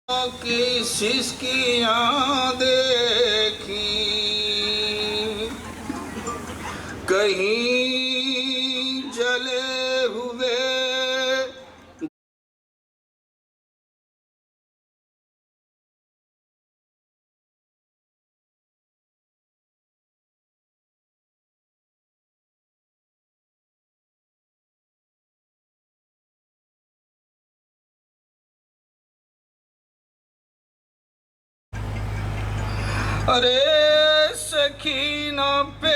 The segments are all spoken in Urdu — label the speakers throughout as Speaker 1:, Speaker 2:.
Speaker 1: کی سسکیاں دیکھی، کہیں جلے ہوئے ارے سکینہ پہ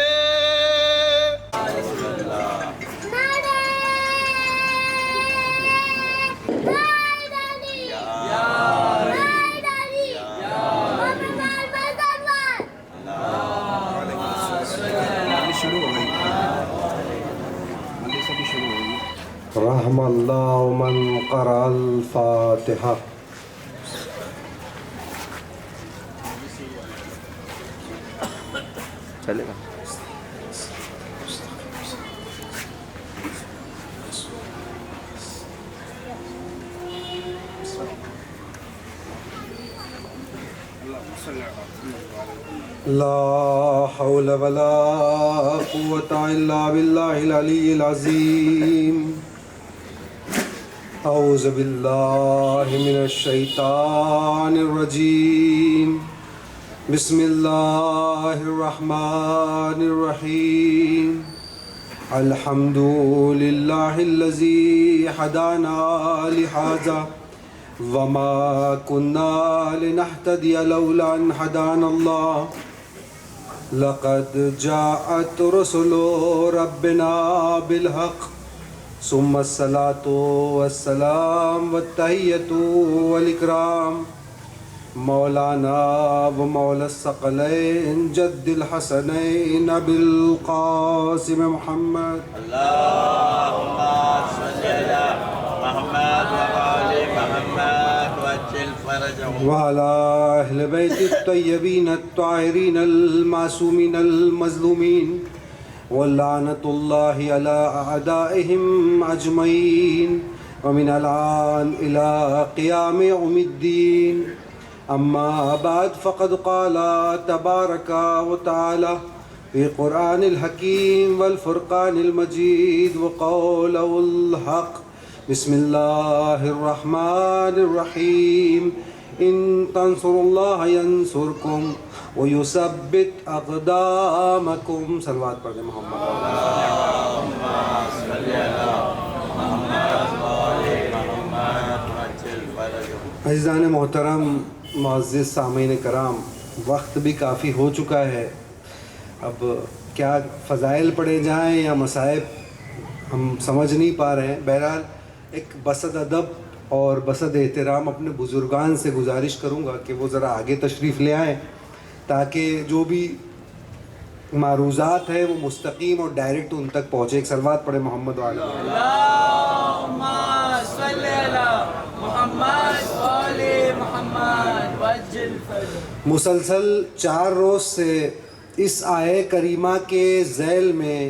Speaker 2: رحم اللہ من قرأ الفاتحہ۔
Speaker 3: چلے گا
Speaker 2: لا حول ولا قوة الا باللہ العلی العظیم۔ اعوذ باللہ من الشیطان الرجیم، بسم اللہ الرحمن الرحیم۔ الحمد للہ الذی ہدانا لہذا وما كنا لنهتدي لولا ان هدانا الله، لقد جاءت رسل ربنا بالحق، ثم الصلاة والسلام والتحية والإكرام مولانا ومولا الثقلين جد الحسنين أبي القاسم محمد
Speaker 4: اللهم صل على محمد وآل محمد وعجل فرجهم
Speaker 2: وعلى أهل بيت الطيبين الطاهرين المعصومين المظلومين، ولعنة الله على أعدائهم أجمعين ومن الآن إلى قيام يوم الدين. أما بعد، فقد قال تبارك وتعالى في قرآن الحكيم والفرقان المجيد وقوله الحق، بسم الله الرحمن الرحيم، إن تنصروا الله ينصركم ويثبت أقدامكم. صلوات پڑھ دیں محمد۔
Speaker 4: اللهم صل على محمد وآل محمد وعجل فرجهم.
Speaker 2: عزیزان محترم، معزز سامعین کرام، وقت بھی کافی ہو چکا ہے، اب کیا فضائل پڑھے جائیں یا مصائب ہم سمجھ نہیں پا رہے ہیں۔ بہرحال ایک بسط ادب اور بسط احترام اپنے بزرگان سے گزارش کروں گا کہ وہ ذرا آگے تشریف لے آئیں تاکہ جو بھی معروضات ہیں وہ مستقیم اور ڈائریکٹ ان تک پہنچے۔ ایک صلوات پڑھے محمد وعلی
Speaker 5: اللهم صل على محمد وآل محمد وعجل فرجهم۔
Speaker 2: مسلسل 4 روز سے اس آیہ کریمہ کے ذیل میں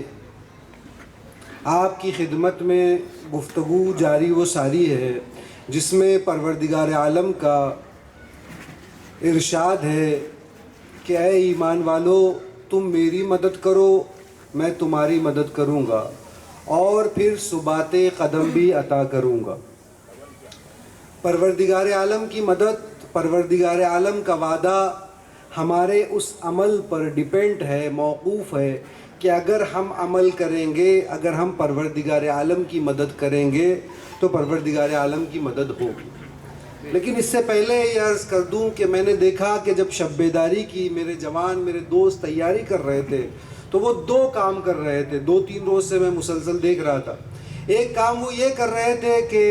Speaker 2: آپ کی خدمت میں گفتگو جاری و ساری ہے، جس میں پروردگار عالم کا ارشاد ہے کہ اے ایمان والو، تم میری مدد کرو میں تمہاری مدد کروں گا، اور پھر ثبات قدم بھی عطا کروں گا۔ پروردگار عالم کی مدد، پروردگار عالم کا وعدہ ہمارے اس عمل پر ڈیپینڈ ہے، موقوف ہے کہ اگر ہم عمل کریں گے، اگر ہم پروردگار عالم کی مدد کریں گے تو پروردگار عالم کی مدد ہوگی۔ لیکن اس سے پہلے یہ عرض کر دوں کہ میں نے دیکھا کہ جب شب بیداری کی میرے جوان، میرے دوست تیاری کر رہے تھے تو وہ 2 کام کر رہے تھے، 2-3 روز سے میں مسلسل دیکھ رہا تھا۔ ایک کام وہ یہ کر رہے تھے کہ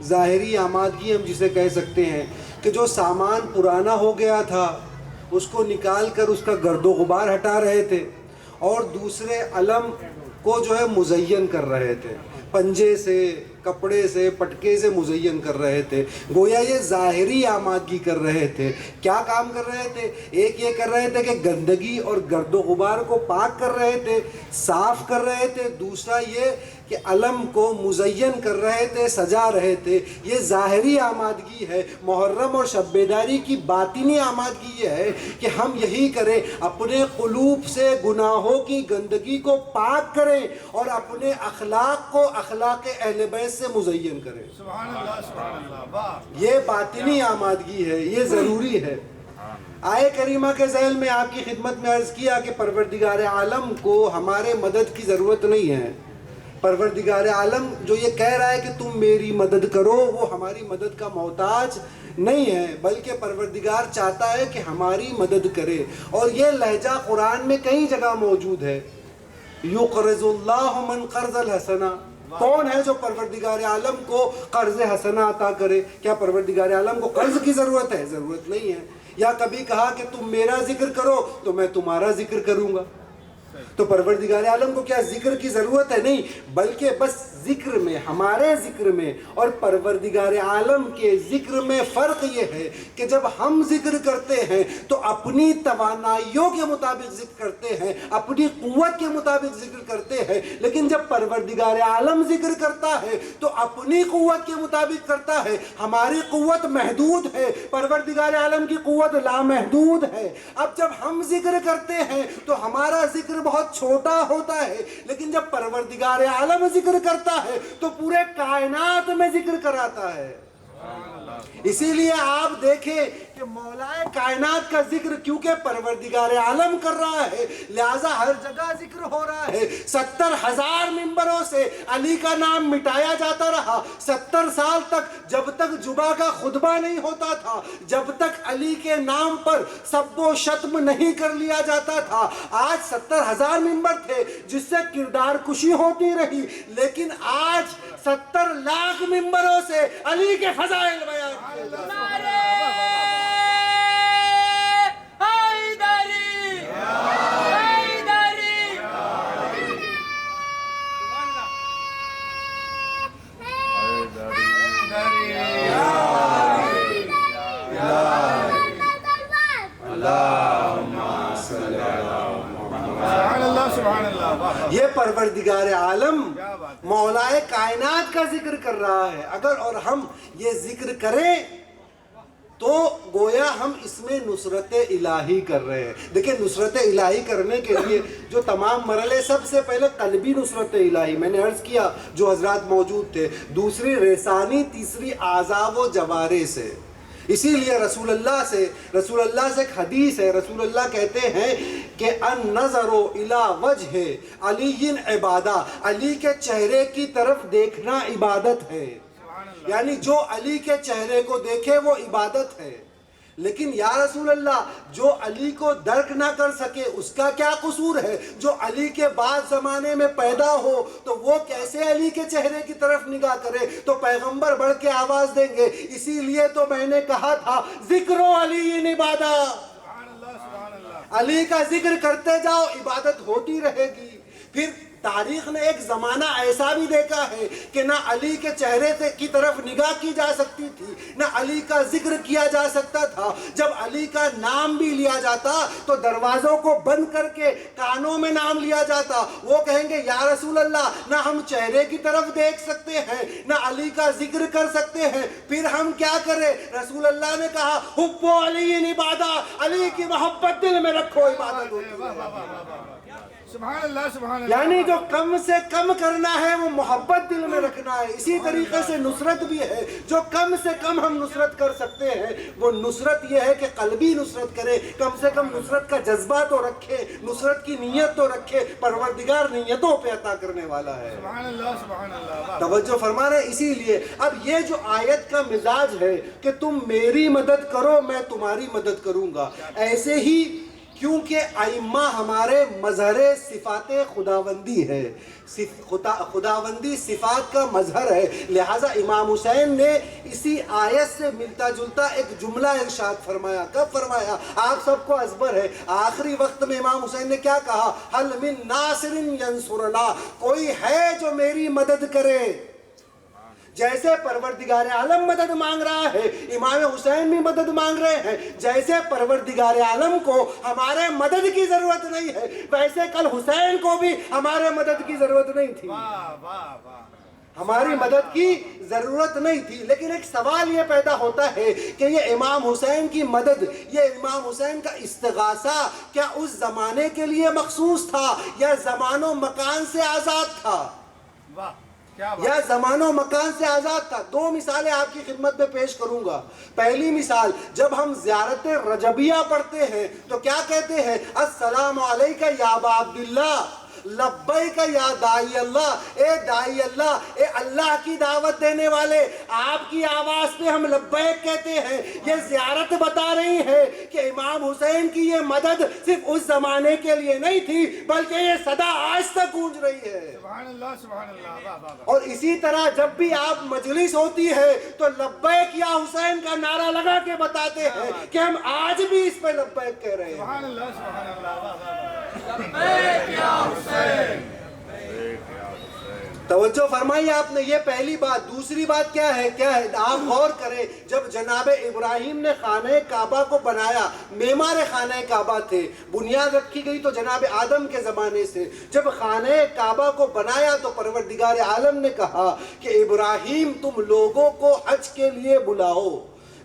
Speaker 2: ظاہری آمادگی ہم جسے کہہ سکتے ہیں کہ جو سامان پرانا ہو گیا تھا اس کو نکال کر اس کا گرد و غبار ہٹا رہے تھے، اور دوسرے علم کو جو ہے مزین کر رہے تھے، پنجے سے، کپڑے سے، پٹکے سے مزین کر رہے تھے، گویا یہ ظاہری آمادگی کر رہے تھے۔ کیا کام کر رہے تھے؟ ایک یہ کر رہے تھے کہ گندگی اور گرد و غبار کو پاک کر رہے تھے، صاف کر رہے تھے۔ دوسرا یہ کہ علم کو مزین کر رہے تھے، سجا رہے تھے. یہ ظاہری آمادگی ہے. محرم اور شب بیداری کی باطنی آمادگی یہ ہے کہ ہم یہی کریں، اپنے قلوب سے گناہوں کی گندگی کو پاک کریں اور اپنے اخلاق کو اخلاق اہل بیت سے مزین کریں.
Speaker 3: سبحان اللہ سبحان اللہ. واہ.
Speaker 2: یہ باطنی آمادگی ہے، یہ ضروری ہے. آیے کریمہ کے ذیل میں آپ کی خدمت میں عرض کیا کہ پروردگار عالم کو ہمارے مدد کی ضرورت نہیں ہے. پروردگار عالم جو یہ کہہ رہا ہے کہ تم میری مدد کرو، وہ ہماری مدد کا محتاج نہیں ہے، بلکہ پروردگار چاہتا ہے کہ ہماری مدد کرے. اور یہ لہجہ قرآن میں کئی جگہ موجود ہے. یقرض اللہ من قرض الحسنہ. کون ہے جو پروردگار عالم کو قرض حسنہ عطا کرے؟ کیا پروردگار عالم کو قرض کی ضرورت ہے؟ ضرورت نہیں ہے. یا کبھی کہا کہ تم میرا ذکر کرو تو میں تمہارا ذکر کروں گا. تو پروردگار عالم کو کیا ذکر کی ضرورت ہے؟ نہیں، بلکہ بس ذکر میں، ہمارے ذکر میں اور پروردگار عالم کے ذکر میں فرق یہ ہے کہ جب ہم ذکر کرتے ہیں تو اپنی توانائیوں کے مطابق ذکر کرتے ہیں، اپنی قوت کے مطابق ذکر کرتے ہیں. لیکن جب پروردگار عالم ذکر کرتا ہے تو اپنی قوت کے مطابق کرتا ہے. ہماری قوت محدود ہے، پروردگار عالم کی قوت لامحدود ہے. اب جب ہم ذکر کرتے ہیں تو ہمارا ذکر بہت چھوٹا ہوتا ہے، لیکن جب پروردگار عالم ذکر کرتا ہے تو پورے کائنات میں ذکر کراتا ہے. اسی لیے آپ دیکھیں کہ مولا کائنات کا ذکر کیونکہ پروردگار عالم کر رہا ہے، لہذا ہر جگہ ذکر ہو رہا ہے. 70,000 ممبروں سے علی کا نام مٹایا جاتا رہا. 70 سال تک، جب تک جمعہ کا خطبہ نہیں ہوتا تھا، جب تک علی کے نام پر سب و شتم نہیں کر لیا جاتا تھا. آج 70,000 ممبر تھے جس سے کردار کشی ہوتی رہی، لیکن آج 70 لاکھ ممبروں سے علی کے فضائل بیان کیے جاتے ہیں. یہ پروردگار عالم مولا کائنات کا ذکر کر رہا ہے. اگر اور ہم یہ ذکر کریں تو گویا ہم اس میں نصرت الہی کر رہے ہیں. دیکھیں، نصرت الہی کرنے کے لیے جو تمام مرحلے، سب سے پہلے قلبی نصرت الہی میں نے عرض کیا جو حضرات موجود تھے، دوسری رسانی، تیسری اعضاء و جوارح سے. اسی لیے رسول اللہ سے ایک حدیث ہے. رسول اللہ کہتے ہیں کہ النظر الی وجہ علی عبادہ. علی کے چہرے کی طرف دیکھنا عبادت ہے. یعنی جو علی کے چہرے کو دیکھے وہ عبادت ہے. لیکن یا رسول اللہ، جو علی کو درک نہ کر سکے اس کا کیا قصور ہے؟ جو علی کے بعد زمانے میں پیدا ہو تو وہ کیسے علی کے چہرے کی طرف نگاہ کرے؟ تو پیغمبر بڑھ کے آواز دیں گے. اسی لیے تو میں نے کہا تھا ذکر علی عبادہ. علی کا ذکر کرتے جاؤ، عبادت ہوتی رہے گی. پھر تاریخ نے ایک زمانہ ایسا بھی دیکھا ہے کہ نہ علی کے چہرے کی طرف نگاہ کی جا سکتی تھی، نہ علی کا ذکر کیا جا سکتا تھا. جب علی کا نام بھی لیا جاتا تو دروازوں کو بند کر کے کانوں میں نام لیا جاتا. وہ کہیں گے یا رسول اللہ، نہ ہم چہرے کی طرف دیکھ سکتے ہیں، نہ علی کا ذکر کر سکتے ہیں، پھر ہم کیا کریں؟ رسول اللہ نے کہا حب علی عبادہ. علی کی محبت دل میں رکھو، عبادت ہوتی ہے.
Speaker 3: سبحان اللہ سبحان اللہ.
Speaker 2: یعنی جو کم سے کم کرنا ہے وہ محبت دل میں رکھنا ہے. اسی طریقے سے نصرت بھی ہے. جو کم سے کم ہم نصرت کر سکتے ہیں وہ نصرت یہ ہے کہ قلبی نصرت کرے. کم سے کم نصرت کا جذبہ تو رکھے، نصرت کی نیت تو رکھے. پروردگار نیتوں پہ عطا کرنے والا ہے.
Speaker 3: سبحان اللہ سبحان اللہ.
Speaker 2: توجہ فرما رہے. اسی لیے اب یہ جو آیت کا مزاج ہے کہ تم میری مدد کرو میں تمہاری مدد کروں گا، ایسے ہی کیونکہ ائمہ ہمارے مظہر صفات خداوندی ہے، خداوندی صفات کا مظہر ہے، لہٰذا امام حسین نے اسی آیت سے ملتا جلتا ایک جملہ ارشاد فرمایا. کب فرمایا؟ آپ سب کو ازبر ہے. آخری وقت میں امام حسین نے کیا کہا؟ حل من ناصر ینصرنا. کوئی ہے جو میری مدد کرے؟ جیسے پروردگار عالم مدد مانگ رہا ہے، امام حسین بھی مدد مانگ رہے ہیں. جیسے پروردگار عالم کو ہمارے مدد کی ضرورت نہیں ہے، ویسے کل حسین کو بھی ہمارے مدد کی ضرورت نہیں تھی.
Speaker 3: واہ واہ واہ.
Speaker 2: ہماری مدد کی ضرورت نہیں تھی. لیکن ایک سوال یہ پیدا ہوتا ہے کہ یہ امام حسین کی مدد، یہ امام حسین کا استغاثہ کیا اس زمانے کے لیے مخصوص تھا یا زمان و مکان سے آزاد تھا؟
Speaker 3: واہ کیا بات.
Speaker 2: یا زمان و مکان سے آزاد تھا؟ دو مثالیں آپ کی خدمت میں پیش کروں گا. پہلی مثال، جب ہم زیارت رجبیہ پڑھتے ہیں تو کیا کہتے ہیں؟ السلام علیکہ یا ابا عبداللہ، لبیک یا داعی اللہ. اے داعی اللہ، اے اللہ کی دعوت دینے والے، آپ کی آواز پہ ہم لبیک کہتے ہیں. یہ زیارت بتا رہی ہے کہ امام حسین کی یہ مدد صرف اس زمانے کے لیے نہیں تھی بلکہ یہ صدا آج تک گونج رہی ہے.
Speaker 3: سبحان اللہ سبحان اللہ. واہ واہ واہ.
Speaker 2: اور اسی طرح جب بھی آپ مجلس ہوتی ہے تو لبیک یا حسین کا نعرہ لگا کے بتاتے ہیں کہ ہم آج بھی اس پہ لبیک کہہ رہے ہیں.
Speaker 3: سبحان اللہ سبحان اللہ. واہ واہ واہ.
Speaker 2: توجہ فرمائی آپ نے. یہ پہلی بات. دوسری بات کیا ہے؟ آپ غور کریں، جب جناب ابراہیم نے خانہ کعبہ کو بنایا، معمار خانہ کعبہ تھے، بنیاد رکھی گئی تو جناب آدم کے زمانے سے. جب خانہ کعبہ کو بنایا تو پروردگار عالم نے کہا کہ ابراہیم تم لوگوں کو حج کے لیے بلاؤ.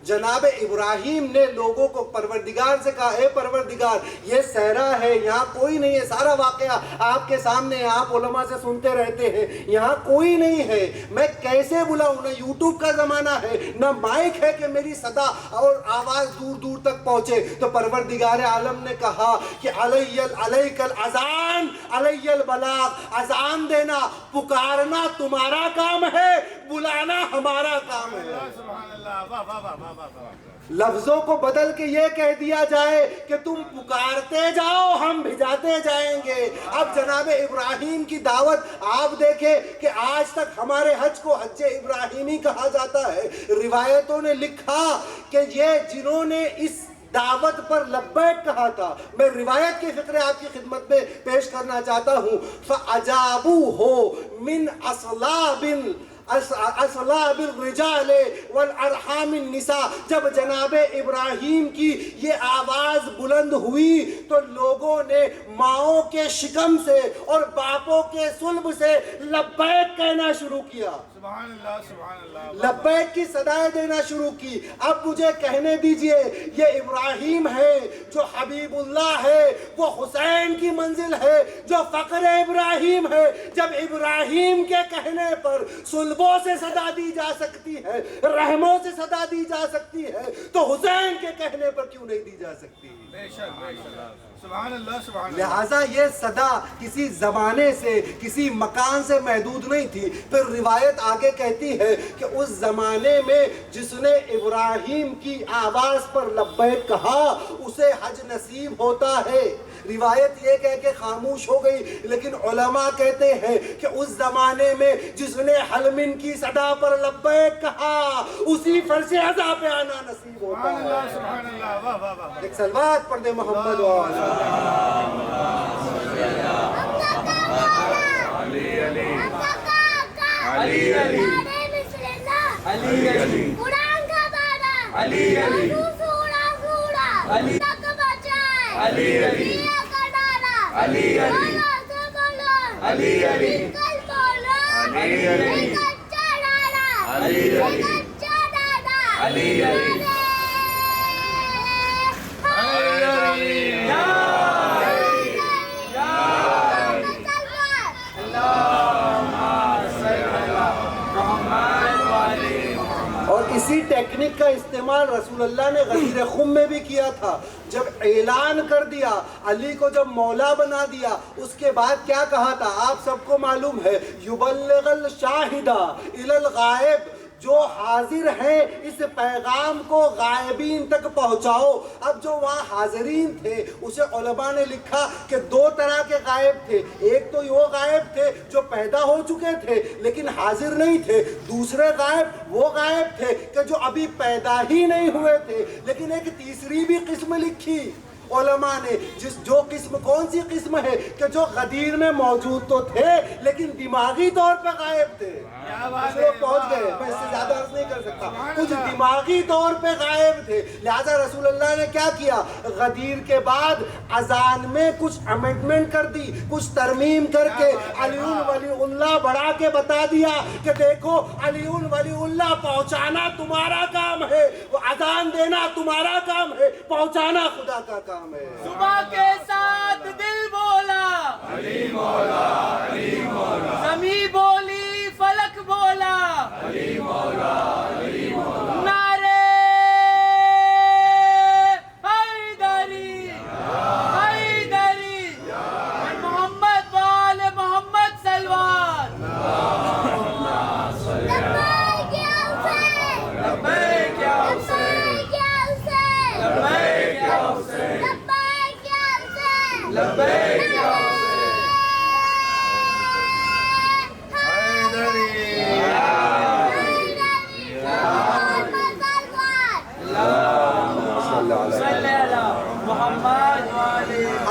Speaker 2: جناب ابراہیم نے لوگوں کو پروردگار سے کہا، اے پروردگار یہ صحرا ہے، یہاں کوئی نہیں ہے. سارا واقعہ آپ کے سامنے ہے، آپ علماء سے سنتے رہتے ہیں. یہاں کوئی نہیں ہے، میں کیسے بلاؤں؟ نہ یوٹیوب کا زمانہ ہے، نہ مائک ہے کہ میری صدا اور آواز دور دور تک پہنچے. تو پروردگار عالم نے کہا کہ علیک الاذان علی البلاغ. اذان دینا، پکارنا تمہارا کام ہے، بلانا ہمارا کام ہے.
Speaker 3: سبحان اللہ. واہ واہ واہ واہ.
Speaker 2: لفظوں کو بدل کے یہ کہہ دیا جائے کہ تم پکارتے جاؤ ہم بھجاتے جائیں گے. اب جناب ابراہیم کی دعوت آپ دیکھیں کہ آج تک ہمارے حج کو حج ابراہیمی کہا جاتا ہے. روایتوں نے لکھا کہ یہ جنہوں نے اس دعوت پر لبیک کہا تھا، میں روایت کے فقرے آپ کی خدمت میں پیش کرنا چاہتا ہوں. فَأَجَابُوهُ مِنْ اصلاب الرجال والارحام النساء. جب جناب ابراہیم کی یہ آواز بلند ہوئی تو لوگوں نے ماؤں کے شکم سے اور باپوں کے صلب سے لبیک کہنا شروع کیا.
Speaker 3: سبحان اللہ سبحان اللہ.
Speaker 2: لبیک کی صدائیں دینا شروع کی. اب مجھے کہنے دیجئے، یہ ابراہیم ہے جو حبیب اللہ ہے، وہ حسین کی منزل ہے جو فقر ابراہیم ہے. جب ابراہیم کے کہنے پر صلبوں سے صدا دی جا سکتی ہے، رحموں سے صدا دی جا سکتی ہے، تو حسین کے کہنے پر کیوں نہیں دی جا سکتی؟
Speaker 3: بے شک بے شک. سبحان اللہ سبحان اللہ.
Speaker 2: لہٰذا یہ صدا کسی زمانے سے، کسی مکان سے محدود نہیں تھی. پھر روایت آگے کہتی ہے کہ اس زمانے میں جس نے ابراہیم کی آواز پر لبیک کہا اسے حج نصیب ہوتا ہے. روایت یہ کہہ کے خاموش ہو گئی، لیکن علماء کہتے ہیں کہ اس زمانے میں جس نے حلمن کی صدا پر لبیک کہا اسی فرش عزا پہ آنا نصیب ہوتا
Speaker 3: سبحان اللہ
Speaker 2: ہے.
Speaker 3: سبحان اللہ. واہ واہ واہ.
Speaker 2: ایک صلوات پڑھ دے محمد و آل
Speaker 5: علی علی علی علی
Speaker 6: قرآن کا بارہ
Speaker 5: علی علی
Speaker 6: علی تک بچائے
Speaker 5: علی علی
Speaker 6: کا ڈالا
Speaker 5: علی علی
Speaker 6: بولو سے بولو
Speaker 5: علی علی
Speaker 6: کل بولو
Speaker 5: علی علی
Speaker 6: ایک اچھا ڈالا
Speaker 5: علی علی
Speaker 6: ایک اچھا ڈالا
Speaker 5: علی علی
Speaker 2: اور اسی ٹیکنک کا استعمال رسول اللہ نے غدیر خم میں بھی کیا تھا. جب اعلان کر دیا، علی کو جب مولا بنا دیا، اس کے بعد کیا کہا تھا آپ سب کو معلوم ہے، یبلغ الشاہد الی الغائب. جو حاضر ہیں اس پیغام کو غائبین تک پہنچاؤ. اب جو وہاں حاضرین تھے اسے علماء نے لکھا کہ دو طرح کے غائب تھے. ایک تو وہ غائب تھے جو پیدا ہو چکے تھے لیکن حاضر نہیں تھے. دوسرے غائب وہ غائب تھے کہ جو ابھی پیدا ہی نہیں ہوئے تھے. لیکن ایک تیسری بھی قسم لکھی، علماء نے جو قسم کون سی قسم ہے کہ جو غدیر میں موجود تو تھے لیکن دماغی طور پہ غائب تھے. کچھ لوگ پہنچ گئے, میں اس سے زیادہ عرض نہیں کر سکتا. کچھ دماغی طور پہ غائب تھے. لہذا رسول اللہ نے کیا کیا, غدیر کے بعد اذان میں کچھ امینڈمنٹ کر دی, کچھ ترمیم کر کے علی ولی اللہ بڑھا کے بتا دیا کہ دیکھو علی ولی اللہ پہنچانا تمہارا کام ہے, وہ اذان دینا تمہارا کام ہے, پہنچانا خدا کا کام ہے.
Speaker 7: صبح کے ساتھ دل بولا علی مولا, علی مولا, زمین بولی فلک بولا علی مولا, علی مولا, نعرے حیدری حیدری, محمد وال محمد سلوات.
Speaker 6: لبیک یا حسین,
Speaker 7: لبیک یا
Speaker 6: لبیک یا حسین,
Speaker 7: لبیک یا حسین,
Speaker 6: لبیک یا حسین,
Speaker 7: لبیک یا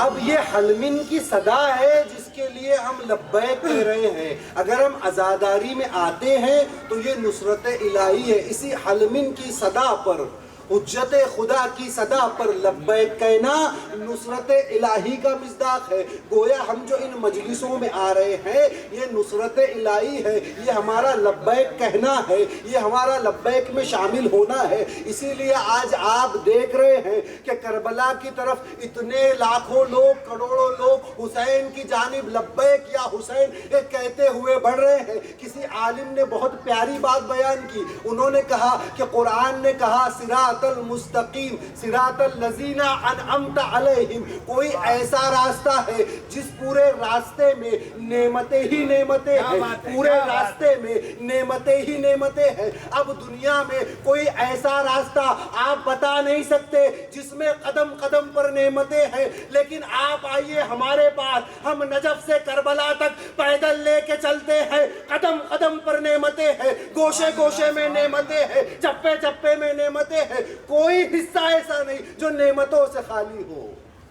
Speaker 2: اب یہ حلمن کی صدا ہے جس کے لیے ہم لبیک کہہ رہے ہیں. اگر ہم عزاداری میں آتے ہیں تو یہ نصرت الہی ہے. اسی حلمن کی صدا پر, حجت خدا کی صدا پر لبیک کہنا نصرت الہی کا مصداق ہے. گویا ہم جو ان مجلسوں میں آ رہے ہیں یہ نصرت الہی ہے, یہ ہمارا لبیک کہنا ہے, یہ ہمارا لبیک میں شامل ہونا ہے. اسی لیے آج آپ دیکھ رہے ہیں کہ کربلا کی طرف اتنے لاکھوں لوگ, کروڑوں لوگ حسین کی جانب لبیک یا حسین کہتے ہوئے بڑھ رہے ہیں. کسی عالم نے بہت پیاری بات بیان کی. انہوں نے کہا کہ قرآن نے کہا صراط المستقیم صراط الذین انعمت علیہم, کوئی ایسا راستہ ہے جس پورے راستے میں نعمتیں ہی نعمتیں ہیں, پورے راستے میں نعمتیں ہی نعمتیں ہیں. اب دنیا میں کوئی ایسا راستہ آپ بتا نہیں سکتے جس میں قدم قدم پر نعمتیں ہیں, لیکن آپ آئیے ہمارے پاس, ہم نجف سے کربلا تک پیدل لے کے چلتے ہیں, قدم قدم پر نعمتیں ہیں, گوشے گوشے میں نعمتیں ہیں, چپے چپے میں نعمتیں ہیں. کوئی حصہ ایسا نہیں جو نعمتوں سے خالی ہو.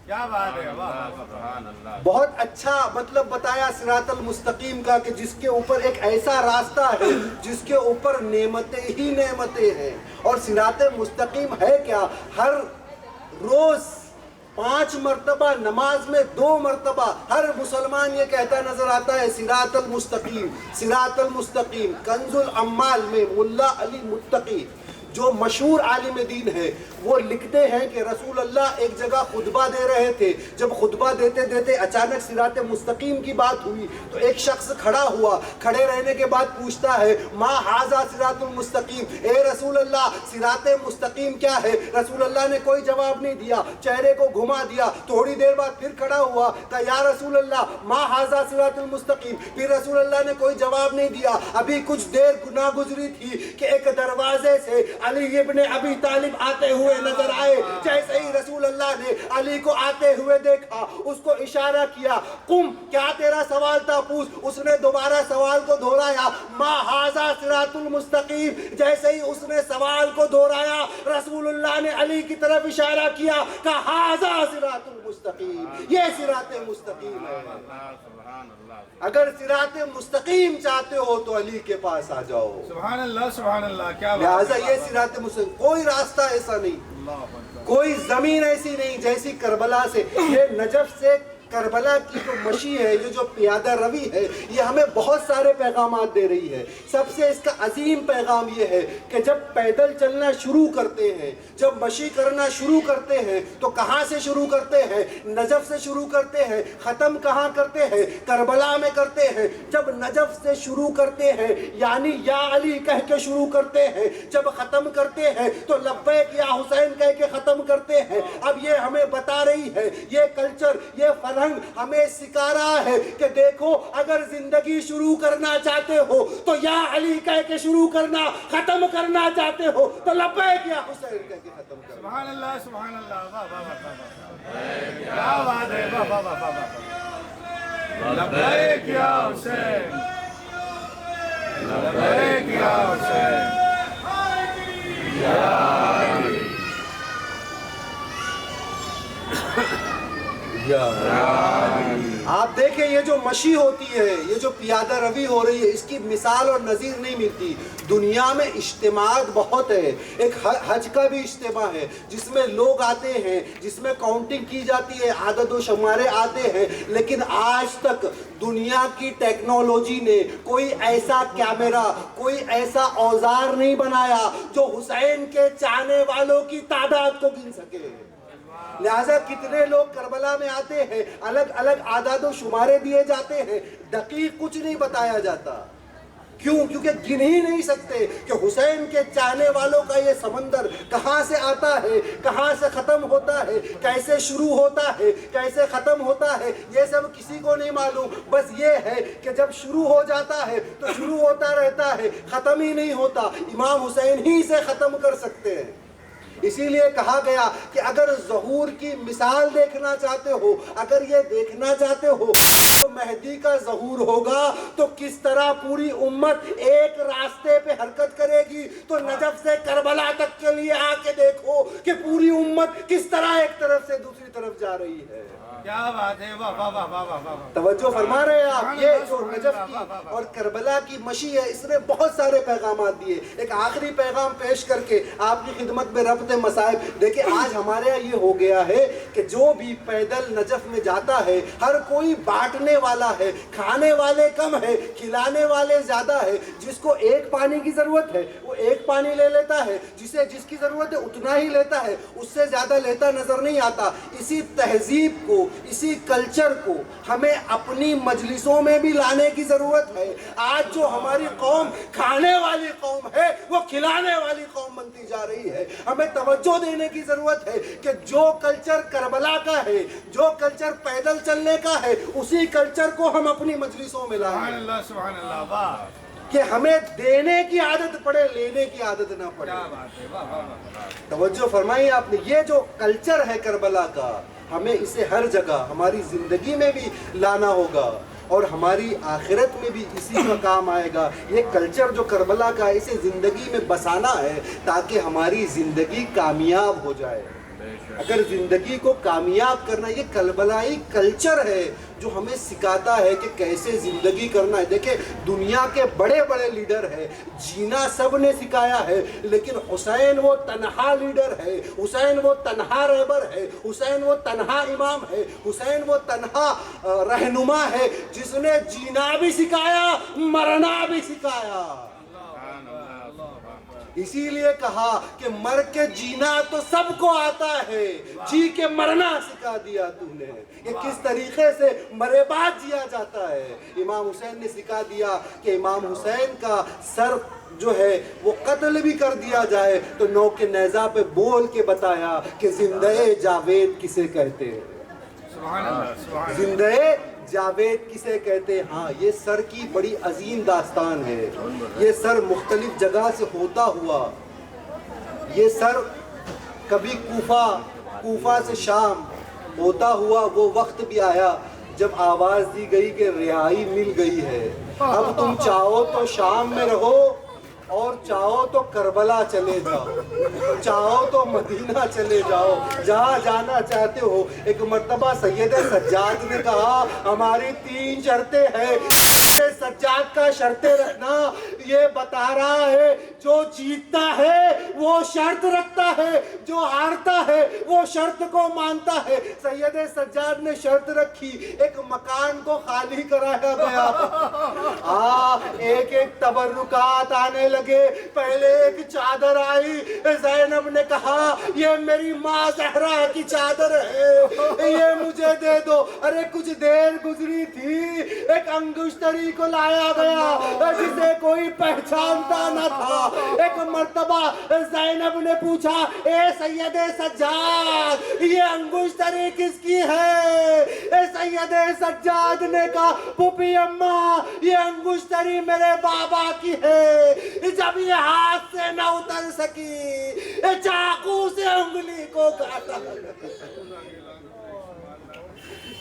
Speaker 3: کیا بات ہے, سبحان اللہ.
Speaker 2: بہت اچھا مطلب بتایا صراط المستقیم کا کہ جس کے اوپر ایک ایسا راستہ ہے جس کے اوپر نعمتیں ہی نعمتیں ہیں. اور صراط مستقیم ہے کیا, ہر روز 5 مرتبہ نماز میں 2 مرتبہ ہر مسلمان یہ کہتا نظر آتا ہے صراط المستقیم صراط المستقیم. کنز الاموال میں ملا علی متقی جو مشہور عالم دین ہے وہ لکھتے ہیں کہ رسول اللہ ایک جگہ خطبہ دے رہے تھے. جب خطبہ دیتے دیتے اچانک صراط مستقیم کی بات ہوئی تو ایک شخص کھڑا ہوا. کھڑے رہنے کے بعد پوچھتا ہے ما ھذا صراط المستقیم, اے رسول اللہ صراط مستقیم کیا ہے؟ رسول اللہ نے کوئی جواب نہیں دیا, چہرے کو گھما دیا. تھوڑی دیر بعد پھر کھڑا ہوا, کہا یا رسول اللہ ما ھذا صراط المستقیم. پھر رسول اللہ نے کوئی جواب نہیں دیا. ابھی کچھ دیر نہ گزری تھی کہ ایک دروازے سے علی ابن ابی طالب آتے ہوئے نظر آئے. جیسے ہی رسول اللہ نے علی کو آتے ہوئے دیکھا, اس کو اشارہ کیا, قم, کیا تیرا سوال تھا پوچھ. اس نے دوبارہ سوال کو دہرایا, ما ھذا صراط المستقیم. جیسے ہی اس نے سوال کو دہرایا رسول اللہ نے علی کی طرف اشارہ کیا, کہا ھذا صراط المستقیم, یہ صراط مستقیم ہے. اگر صراط مستقیم چاہتے ہو تو علی کے پاس آ جاؤ.
Speaker 3: سبحان اللہ, سبحان اللہ. کیا بات
Speaker 2: لہٰذا
Speaker 3: ہے,
Speaker 2: یہ صراط مستقیم, کوئی راستہ ایسا نہیں, کوئی زمین ایسی نہیں جیسی کربلا سے. یہ نجف سے کربلا کی جو مشی ہے, یہ جو پیادہ روی ہے, یہ ہمیں بہت سارے پیغامات دے رہی ہے. سب سے اس کا عظیم پیغام یہ ہے کہ جب پیدل چلنا شروع کرتے ہیں, جب مشی کرنا شروع کرتے ہیں تو کہاں سے شروع کرتے ہیں؟ نجف سے شروع کرتے ہیں. ختم کہاں کرتے ہیں؟ کربلا میں کرتے ہیں. جب نجف سے شروع کرتے ہیں یعنی یا علی کہہ کے شروع کرتے ہیں, جب ختم کرتے ہیں تو لبیک یا حسین کہہ کے ختم کرتے ہیں. اب یہ ہمیں بتا رہی ہے, یہ کلچر, یہ فرہنگ ہمیں سکھا رہا ہے کہ دیکھو اگر زندگی شروع کرنا چاہتے ہو تو یا علی کہہ کے شروع کرنا, ختم کرنا چاہتے ہو تو لبیک یا حسین کہہ کے ختم کرنا.
Speaker 3: سبحان اللہ, سبحان اللہ. واہ واہ واہ, کیا بات ہے, واہ واہ واہ واہ. لبیک یا حسین, لبیک یا حسین, یا علی.
Speaker 2: یہ جو مشی ہوتی ہے، یہ جو پیادہ روی ہو رہی ہے، اس کی مثال اور نظیر نہیں ملتی۔ دنیا میں اجتماعات بہت ہے، ایک حج کا بھی اجتماع ہے جس میں لوگ آتے ہیں، جس میں کاؤنٹنگ کی جاتی ہے، عدد و شمارے آتے ہیں، لیکن آج تک دنیا کی ٹیکنالوجی نے کوئی ایسا کیمرہ، کوئی ایسا اوزار نہیں بنایا جو حسین کے چاہنے والوں کی تعداد کو گن سکے۔ لہٰذا کتنے لوگ کربلا میں آتے ہیں، الگ الگ اعداد و شمارے دیے جاتے ہیں، دقیق کچھ نہیں بتایا جاتا۔ کیوں؟ کیونکہ گن ہی نہیں سکتے کہ حسین کے چاہنے والوں کا یہ سمندر کہاں سے آتا ہے، کہاں سے ختم ہوتا ہے، کیسے شروع ہوتا ہے، کیسے ختم ہوتا ہے، یہ سب کسی کو نہیں معلوم۔ بس یہ ہے کہ جب شروع ہو جاتا ہے تو شروع ہوتا رہتا ہے، ختم ہی نہیں ہوتا۔ امام حسین ہی سے ختم کر سکتے ہیں۔ اسی لیے کہا گیا کہ اگر ظہور کی مثال دیکھنا چاہتے ہو، اگر یہ دیکھنا چاہتے ہو تو مہدی کا ظہور ہوگا تو کس طرح پوری امت ایک راستے پہ حرکت کرے گی، تو نجف سے کربلا تک کے لیے آ کے دیکھو کہ پوری امت کس طرح ایک طرف سے دوسری طرف جا رہی ہے۔
Speaker 3: کیا بات ہے، واہ واہ واہ واہ واہ واہ۔
Speaker 2: توجہ فرما رہے ہیں آپ؟ یہ جو نجف کی اور کربلا کی مشی ہے، اس نے بہت سارے پیغامات دیے۔ ایک آخری پیغام پیش کر کے آپ کی خدمت میں ربط مصائب، دیکھیں آج ہمارے یہاں یہ ہو گیا ہے کہ جو بھی پیدل نجف میں جاتا ہے، ہر کوئی بانٹنے والا ہے، کھانے والے کم ہے، کھلانے والے زیادہ ہے۔ جس کو ایک پانی کی ضرورت ہے وہ ایک پانی لے لیتا ہے، جسے جس کی ضرورت ہے اتنا ہی لیتا ہے، اس سے زیادہ لیتا نظر نہیں آتا۔ اسی تہذیب کو، اسی کلچر کو ہمیں اپنی مجلسوں میں بھی لانے کی ضرورت ہے۔ آج جو ہماری قوم کھانے والی قوم ہے، وہ کھلانے والی قوم بنتی جا رہی ہے۔ ہمیں توجہ دینے کی ضرورت ہے کہ جو کلچر کربلا کا ہے، جو کلچر پیدل چلنے کا ہے، اسی کلچر کو ہم اپنی مجلسوں میں
Speaker 3: سبحان
Speaker 2: لائیں،
Speaker 3: اللہ سبحان اللہ، واہ
Speaker 2: کہ ہمیں دینے کی عادت پڑے، لینے کی عادت نہ پڑے۔
Speaker 3: کیا بات ہے، واہ واہ واہ۔
Speaker 2: توجہ فرمائی آپ نے، یہ جو کلچر ہے کربلا کا، ہمیں اسے ہر جگہ ہماری زندگی میں بھی لانا ہوگا اور ہماری آخرت میں بھی اسی کا کام آئے گا۔ یہ کلچر جو کربلا کا ہے، اسے زندگی میں بسانا ہے تاکہ ہماری زندگی کامیاب ہو جائے۔ اگر زندگی کو کامیاب کرنا، یہ کربلائی کلچر ہے جو ہمیں سکھاتا ہے کہ کیسے زندگی کرنا ہے۔ دیکھیں دنیا کے بڑے بڑے لیڈر ہیں، جینا سب نے سکھایا ہے، لیکن حسین وہ تنہا لیڈر ہے، حسین وہ تنہا رہبر ہے، حسین وہ تنہا امام ہے، حسین وہ تنہا رہنما ہے جس نے جینا بھی سکھایا، مرنا بھی سکھایا۔ اسی لیے کہا کہ مر کے جینا تو سب کو آتا ہے، جی کے مرنا سکھا دیا تو نے۔ یہ کس طریقے سے مرے بعد جیا جاتا ہے، امام حسین نے سکھا دیا کہ امام حسین کا سر جو ہے وہ قتل بھی کر دیا جائے تو نوک نیزہ پہ بول کے بتایا کہ زندہ جاوید کسے کہتے ہیں،
Speaker 3: سبحان اللہ سبحان اللہ۔
Speaker 2: زندہ جاوید کسے کہتے ہیں۔ ہاں یہ سر کی بڑی عظیم داستان ہے۔ یہ سر مختلف جگہ سے ہوتا ہوا، یہ سر کبھی کوفہ سے شام ہوتا ہوا وہ وقت بھی آیا جب آواز دی گئی کہ رہائی مل گئی ہے، اب تم چاہو تو شام میں رہو اور چاہو تو کربلا چلے جاؤ، چاہو تو مدینہ چلے جاؤ، جہاں جانا چاہتے ہو۔ ایک مرتبہ سید سجاد نے کہا ہماری 3 شرطیں ہیں۔ سجاد کا شرطیں رکھنا یہ بتا رہا ہے جو جیتتا ہے وہ شرط رکھتا ہے، جو ہارتا ہے وہ شرط کو مانتا ہے۔ سید سجاد نے شرط رکھی، ایک مکان کو خالی کرایا گیا، ایک ایک تبرکات آنے لگے۔ پہلے ایک چادر آئی، زینب نے کہا یہ میری ماں زہرا کی چادر ہے، یہ مجھے دے دو۔ ارے کچھ دیر گزری تھی، ایک انگشتری کو لایا گیا جسے کوئی پہچانتا نہ تھا۔ ایک مرتبہ زینب نے پوچھا اے سید سجاد یہ انگشتری کس کی ہے؟ سید سجاد نے کہا پھوپھی اماں یہ انگشتری میرے بابا کی ہے، جب یہ ہاتھ سے نہ اتر سکی چاقو سے انگلی کو کاٹا۔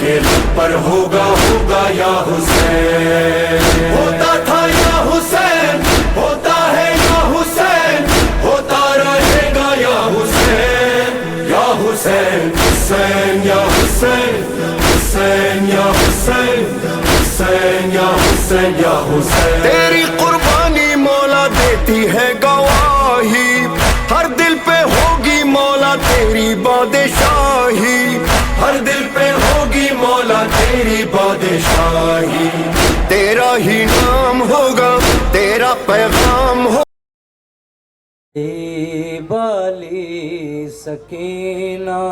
Speaker 8: کے لب پر ہوگا ہوگا یا حسین. ہوتا تھا یا حسین, ہوتا ہے یا حسین, ہوتا رہے گا یا حسین. یا حسین حسین یا حسین, حسین یا حسین, حسین یا حسین یا حسین. تیری قربانی مولا دیتی ہے گواہی, ہر دل پہ ہوگی مولا تیری بادشاہی, ہر دل پہ ہوگی مولا تیری بادشاہی. تیرا ہی نام ہوگا, تیرا پیغام ہوگا.
Speaker 7: بالی سکینہ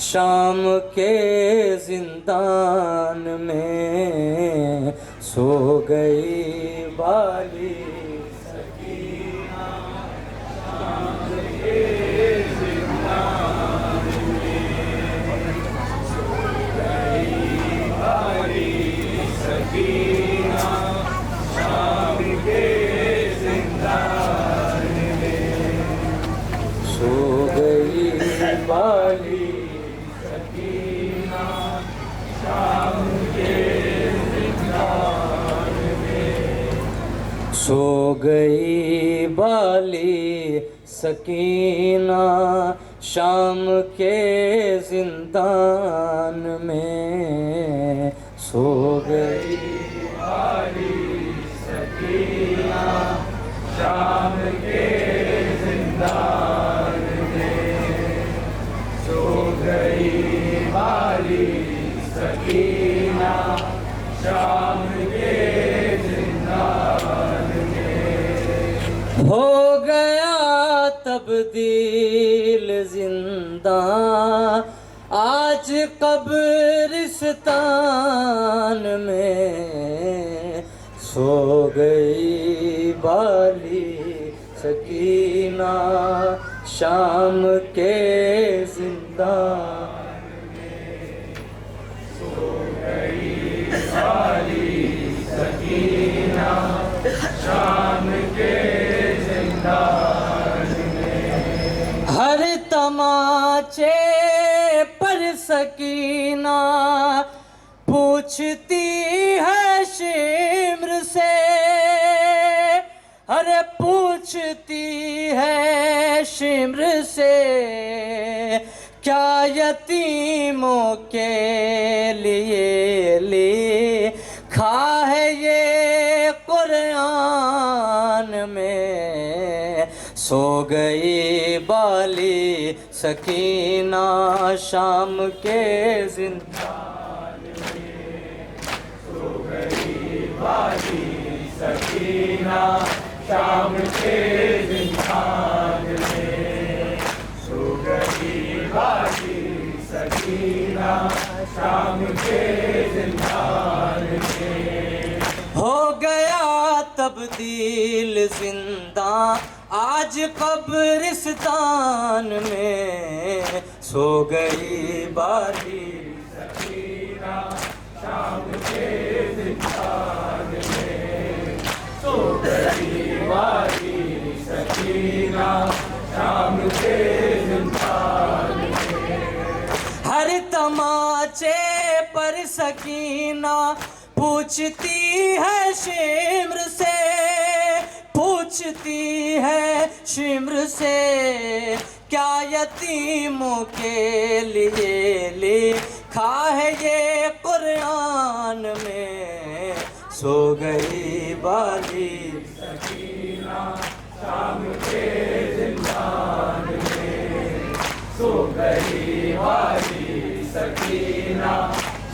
Speaker 7: شام کے زندان میں سو گئی. بالی سکینہ شام کے زندان میں سو گئی. بالی سکینہ شام کے زندان سو گئی. بالی سکینہ شام کے زندان میں سو گئی. بالی سکینہ شام کے زندان میں سو گئی. بالی سکینہ شام کے زندان میں سو گئی. بالی سکینہ شام کے زندان میں ہو گیا تبدیل زندہ آج قبرستان میں سو گئی. بالی سکینہ شام کے زندان میں سو گئی. بالی سکینہ شام کے زندان میں ہر تماچے پر سکینہ پوچھتی ہے شمر سے, ارے پوچھتی ہے شمر سے, کیا یتیموں کے لیے لکھا ہے یہ قرآن میں. سو گئی بالی سکینہ شام کے زندان میں سو گئی. بالی سکینہ شام کے زندان میں سو گئی. بالی سکینہ شام کے زندان میں ہو گیا تبدیل زندہ آج قبرستان میں سو گئی. بالی سکینہ شام کے زندان میں سو گئی. بالی سکینہ شام کے زندان میں ہر تماچے پر سکینہ پوچھتی ہے شمر سے, پوچھتی ہے شمر سے, کیا یتیموں کے لیے لکھا ہے یہ قرآن میں. سو گئی. بالی سکینہ شام کے زندان میں سو گئی. بالی سکینہ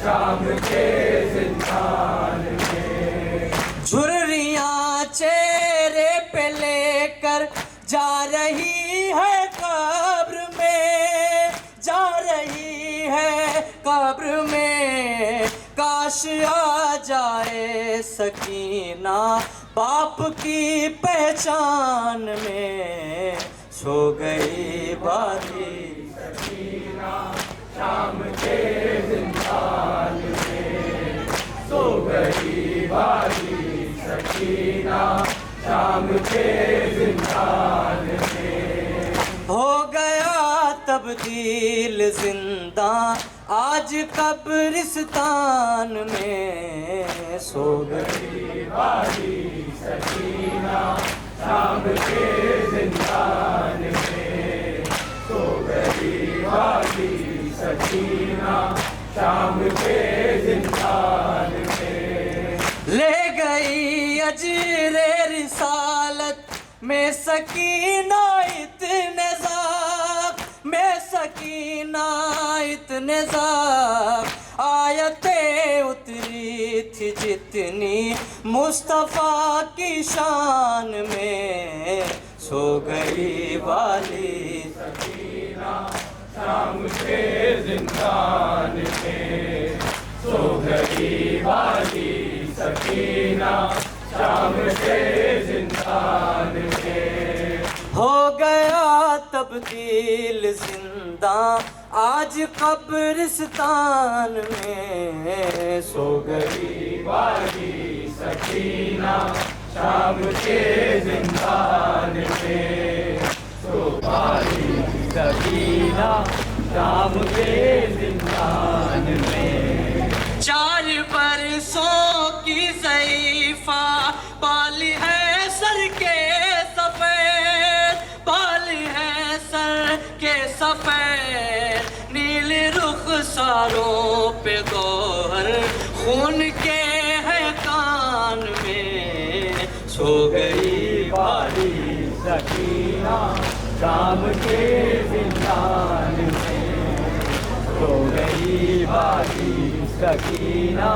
Speaker 7: شام کے زندان میں جھریاں چہرے پہ لے کر جا رہی ہے قبر میں, جا رہی ہے قبر میں. کاش آ جائے سکینہ باپ کی پہچان میں. سو گئی. بالی سکینہ شام کے زندان میں سو گئی. بالی سکینہ شام کے زندان میں ہو گیا تبدیل زندہ آج قبرستان میں سو گئی لے گئی اجر رسالت میں سکینہ اتنے ذاق میں سکینہ اتنے ذاق آیتیں اتری تھی جتنی مصطفیٰ کی شان میں سو گئی والی سکینہ شام کے زندان میں سو گئی والی سکینہ شام کے زندان میں ہو گیا تبدیل زندہ آج قبرستان میں سو گئی والی سکینہ شام کے زندان میں سو والی سکینہ شام کے زندان میں 4 برسوں کی ضعیفہ بال ہے سر کے سفید بال ہے سر کے سفید نیل رخساروں پہ گوہر خون کے ہے کان میں سو گئی والی سکینہ شام کے زندان میں سو گئی والی سکینہ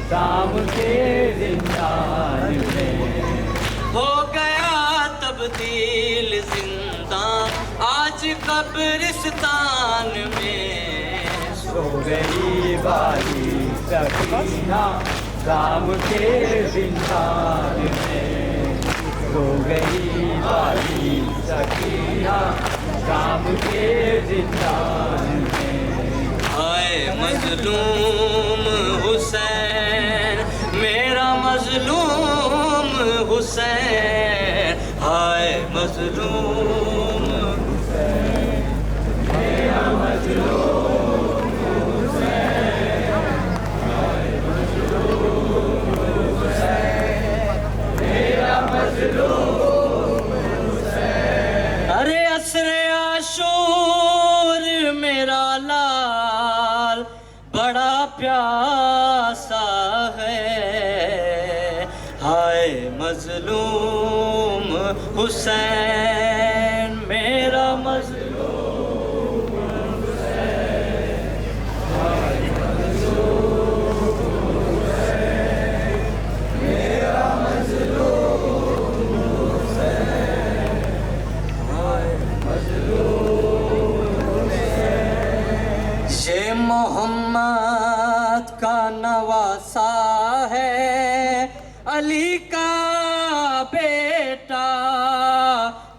Speaker 7: شام کے زندان میں ہو گیا تبدیل زندہ آج قبرستان میں سو گئی والی سکینہ شام کے زندان میں سو گئی والی سکینہ شام کے زندان میں ہائے مظلوم حسین میرا مظلوم حسین ہائے مظلوم حسین میرا مظلوم حسین ہائے مظلوم حسین میرا مظلوم حسین ارے عصر عاشور میرا لال بڑا پیاسا ہے ہائے مظلوم حسین میرا مظلوم حسین ہائے مظلوم حسین میرا مظلوم حسین ہائے مظلوم حسین یہ محمد کا نواسا ہے علی کا بیٹا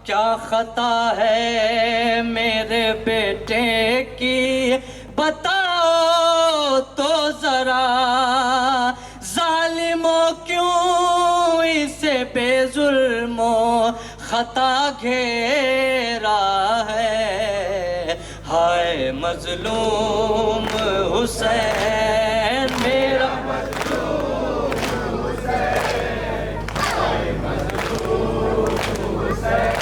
Speaker 7: کیا خطا ہے میرے بیٹے کی بتاؤ تو ذرا ظالموں کیوں اسے بے ظلم و خطا گھیرا ہے ہائے مظلوم حسین میرا مظلوم حسین ہائے مظلوم حسین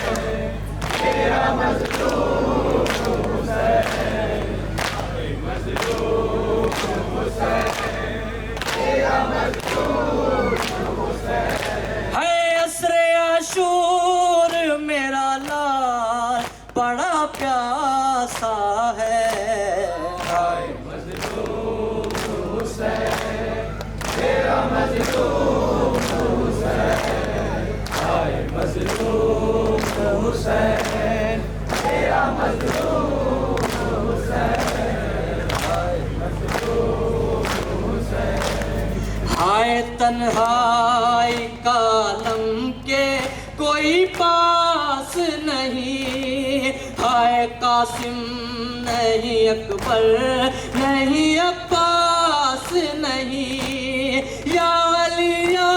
Speaker 7: میرا مظلوم حسین ہائے مظلوم حسین میرا مظلوم حسین ہے عصر عاشور میرا لال بڑا پیاسا ہے ہائے مظلوم حسین میرا مظلوم حسین ہائے مظلوم حسین میرا مظلوم حسین ہائے مظلوم حسین ہائے تنہائی کالم کے کوئی پاس نہیں ہائے قاسم نہیں اکبر نہیں عباس نہیں یا علی یا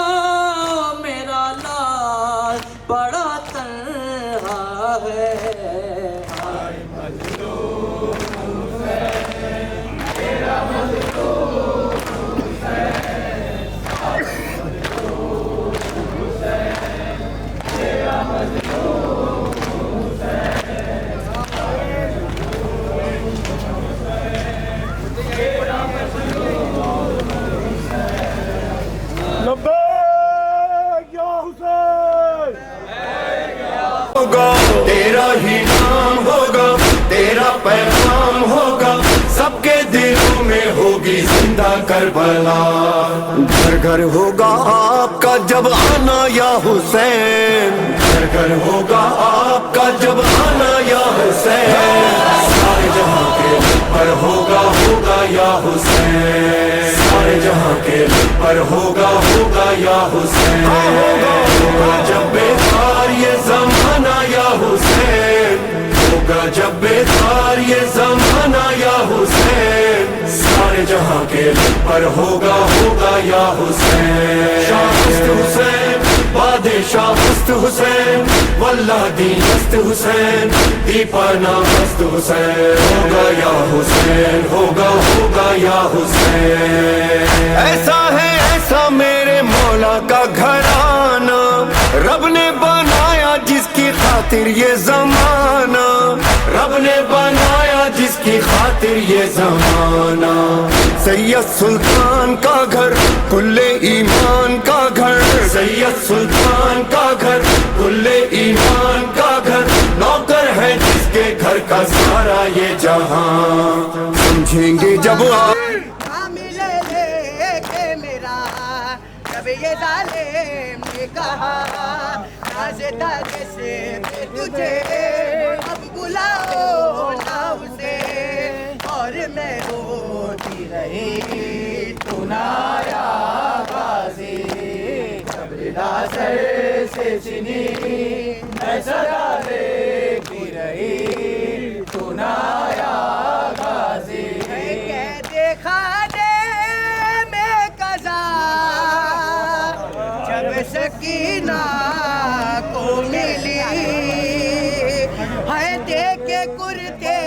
Speaker 7: میرا لال بڑا تنہا ہے ہائے مظلوم حسین
Speaker 8: ہوگا, تیرا ہی نام ہوگا, تیرا پیغام ہوگا, سب کے دلوں میں ہوگی زندہ کربلا. گھر گھر ہوگا آپ کا جب آنا یا حسین, گھر گھر ہوگا آپ کا جب آنا یا حسین. سارے جہاں کے لب پر ہوگا ہوگا یا حسین, سارے جہاں کے لب پر ہوگا ہوگا یا حسین. ہوگا جب بیدار یہ زمانہ یا حسین, ہوگا جب بیدار یہ زمانہ یا حسین. سارے جہاں کے لب پر ہوگا ہوگا یا حسین. شاہست حسین, بادشاہ مست حسین, واللہ دین است حسین, دیپانا مست حسین. ہوگا یا حسین, ہوگا ہوگا یا حسین. ایسا ہے ایسا میرے مولا کا گھرانہ, رب نے بنایا جس کی خاطر یہ زمانہ, رب نے بنایا جس کی خاطر یہ زمانہ. سید سلطان کا گھر, کل ایمان کا گھر, سید سلطان کا گھر, کل ایمان کا گھر. نوکر ہے جس کے گھر کا سارا یہ جہاں. سمجھیں گے جب آپ
Speaker 7: جب یہ ظالم نے کہا نازدہ جیسے تجھے اب بلاؤ نہ اسے, اور میں روتی رہی تو نہ آیا غازی. جب سر سے چنی میں صدا دیتی رہی تو نہ آیا غازی. کہ دیکھا سکینہ کو ملی ہے, دیکھ کے کرتے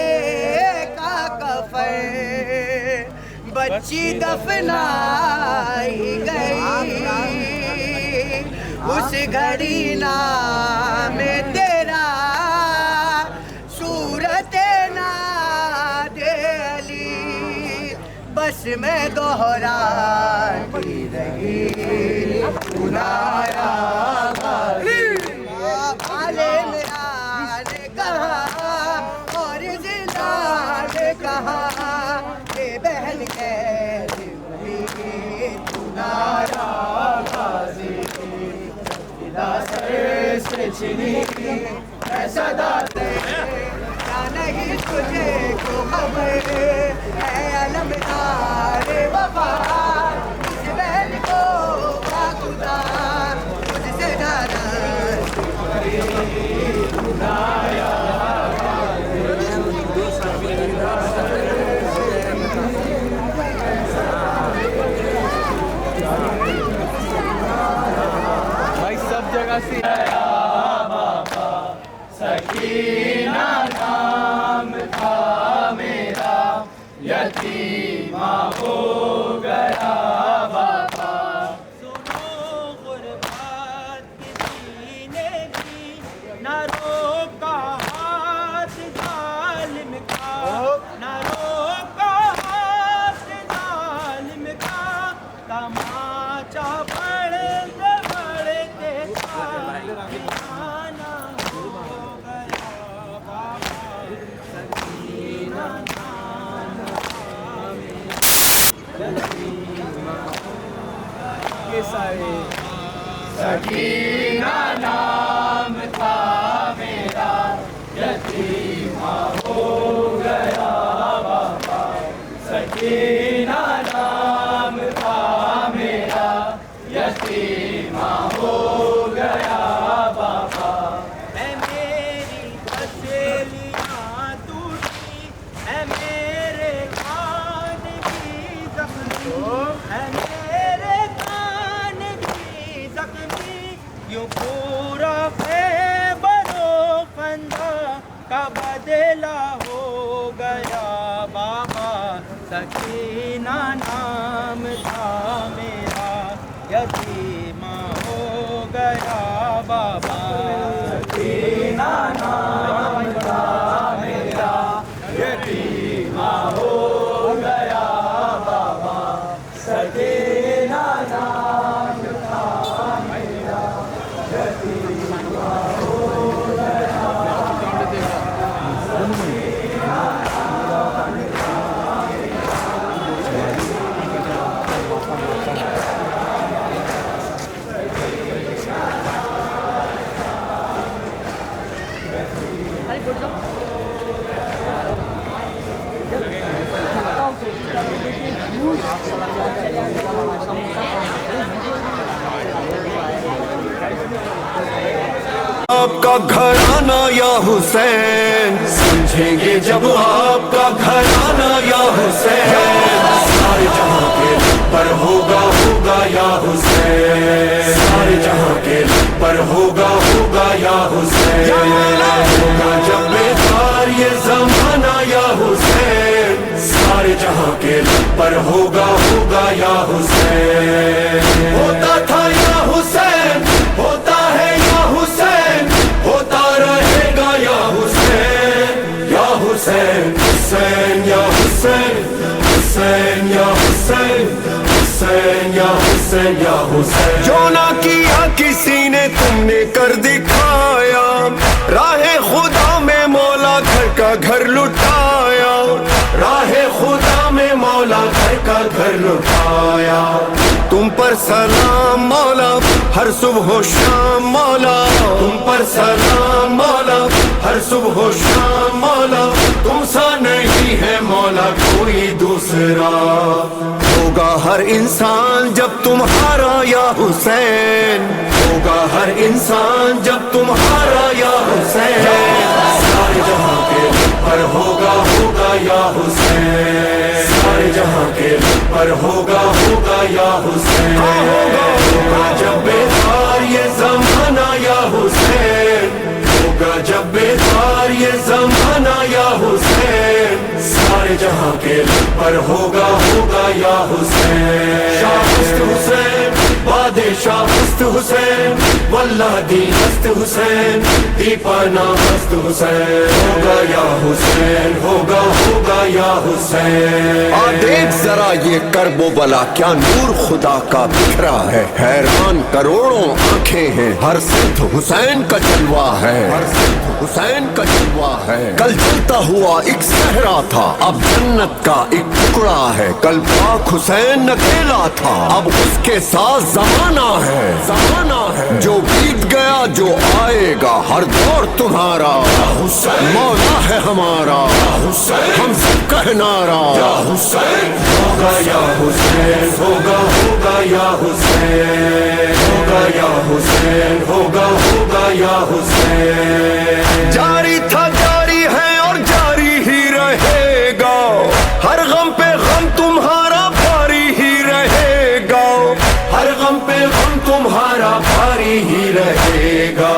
Speaker 7: کا کفن بچی دفنائی گئی. اس گھڑی نام تیرا صورت ناد علی, بس میں دوہراتی رہی سنایا غازی. بھالے میرا نے کہا اور زندہ نے کہا کہ بہن کیسے ہوئی سنایا غازی. سر سے چنی میں صدا دے, کیا نہیں تجھے کو خبر ہے علمدار وفا, اس بہن کو خدا مجھ سے ڈالا سنایا. بھائی سب جگہ سے بابا سکینہ نام تھا میرا, یتیمہ ہو گیا بابا. سنو غربت کسی نے بھی نہ روکا ہاتھ ظالم کا, نہ روکا ہاتھ ظالم کا. تماچا پڑھتے پڑھتے سکینہ ہو گیا بابا. سکینہ سکینہ نام تھا میرا, یتیمہ ہو گیا بابا. سکینہ نام تھا میرا, یتیمہ ہو گیا بابا. اے میری پسلیاں ٹوٹی, اے میرے کان بھی زخمی, اے میرے کان بھی زخمی. یوں پورا خیبر و خندہ کا بدلہ ہو گیا بابا. سکینہ
Speaker 8: آپ کا گھرانہ یا حسین سمجھیں گے جب آپ کا گھرانہ یا حسین سارے جہاں کے پر ہوگا ہوگا یا حسین سارے جہاں کے پر ہوگا ہوگا یا حسین ہوگا جب بیدار یہ زمانہ یا حسین سارے جہاں کے پر ہوگا ہوگا یا حسین ہوتا تھا یا حسین ہوتا ہے یا حسین ہوتا رہے گا یا حسین یا حسین حسین یا حسین حسین یا حسین حسین یا حسین یا حسین جو نہ کیا کسی نے تم نے کر دکھایا راہ خدا میں مولا گھر کا گھر لٹایا راہ خدا میں مولا گھر کا گھر لٹایا تم پر سلام مولا ہر صبح و شام مولا تم پر سلام مولا ہر صبح و شام مولا تم سا نہیں ہے مولا کوئی دوسرا ہوگا ہر انسان جب تمہارا یا حسین ہوگا ہر انسان جب تمہارا یا حسین سارے جہاں کے پر ہوگا ہوگا یا حسین سارے جہاں کے پر ہوگا ہوگا یا حسین ہوگا جب بیدار یہ زمانہ یا حسین ہوگا جب بیدار یہ زمانہ یا حسین سارے جہاں کے پر ہوگا ہوگا یا حسین شاہ حسین بادشاہ ہست حسین واللہ دی ہست حسین دیپانا ہست حسین ہوگا یا حسین ہوگا ہوگا یا حسین دیکھ ذرا یہ کرب و بلا کیا نور خدا کا بکھرا ہے حیران کروڑوں آنکھیں ہیں ہر سمت حسین کا جلوہ ہے ہر سمت حسین کا جلوہ ہے کل جلتا ہوا ایک صحرا تھا اب جنت کا ایک ٹکڑا ہے کل پاک حسین اکیلا تھا اب اس کے ساتھ زمانہ ہے جو بیت گیا جو آئے گا ہر دور تمہارا مولا ہے ہمارا ہم سب کا نعرہ ہوگا یا حسین ہوگا ہوگا یا حسین ہوگا یا حسین ہوگا ہوگا یا حسین جاری تھا جاری ہے اور جاری ہی رہے گا ہر غم پہ غم تمہارا بھاری ہی رہے گا ہر غم پہ غم تمہارا بھاری ہی رہے گا